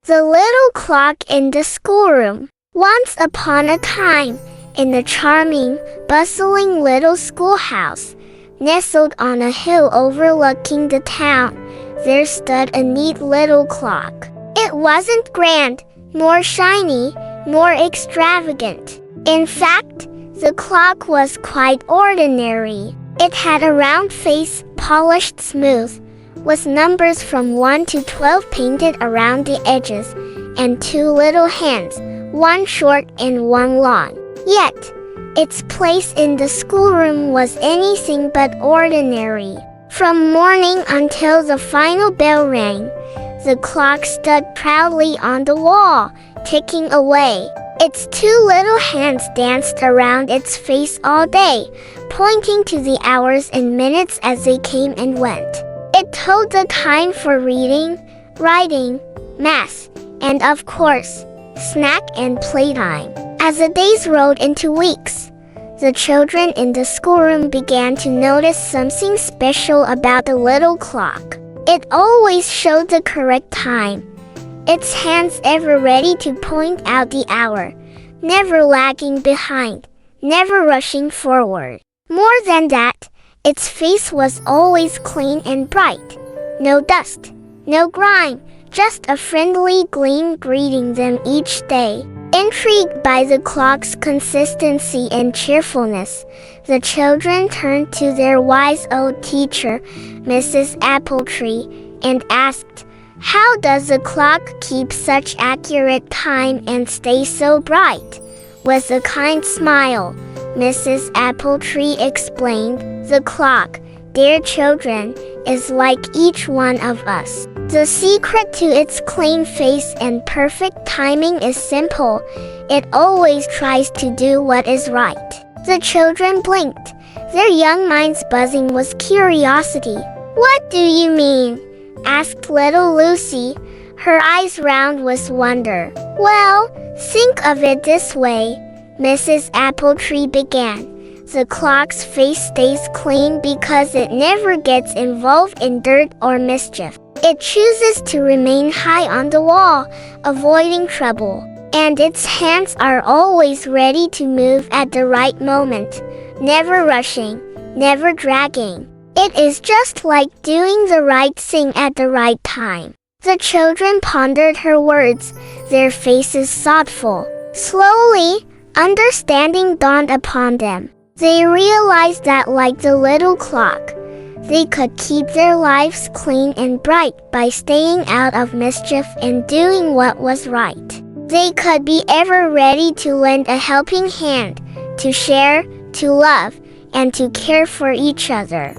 The little clock in the schoolroom. Once upon a time, in the charming, bustling little schoolhouse, nestled on a hill overlooking the town, there stood a neat little clock. It wasn't grand, nor shiny, nor extravagant. In fact, the clock was quite ordinary. It had a round face, polished smooth, with numbers from 1 to 12 painted around the edges, and two little hands, one short and one long. Yet, its place in the schoolroom was anything but ordinary. From morning until the final bell rang, the clock stood proudly on the wall, ticking away. Its two little hands danced around its face all day, pointing to the hours and minutes as they came and went. It told the time for reading, writing, math, and of course, snack and playtime. As the days rolled into weeks, the children in the schoolroom began to notice something special about the little clock. It always showed the correct time, its hands ever ready to point out the hour, never lagging behind, never rushing forward. More than that, its face was always clean and bright. No dust, no grime, just a friendly gleam greeting them each day. Intrigued by the clock's consistency and cheerfulness, the children turned to their wise old teacher, Mrs. Appletree, and asked, "How does the clock keep such accurate time and stay so bright?" With a kind smile, Mrs. Appletree explained, "The clock, dear children, is like each one of us. The secret to its clean face and perfect timing is simple. It always tries to do what is right." The children blinked, their young minds buzzing with curiosity. "What do you mean?" asked little Lucy, her eyes round with wonder. "Well, think of it this way," Mrs. Appletree began. "The clock's face stays clean because it never gets involved in dirt or mischief. It chooses to remain high on the wall, avoiding trouble. And its hands are always ready to move at the right moment, never rushing, never dragging. It is just like doing the right thing at the right time." The children pondered her words, their faces thoughtful. Slowly, understanding dawned upon them. They realized that, like the little clock, they could keep their lives clean and bright by staying out of mischief and doing what was right. They could be ever ready to lend a helping hand, to share, to love, and to care for each other.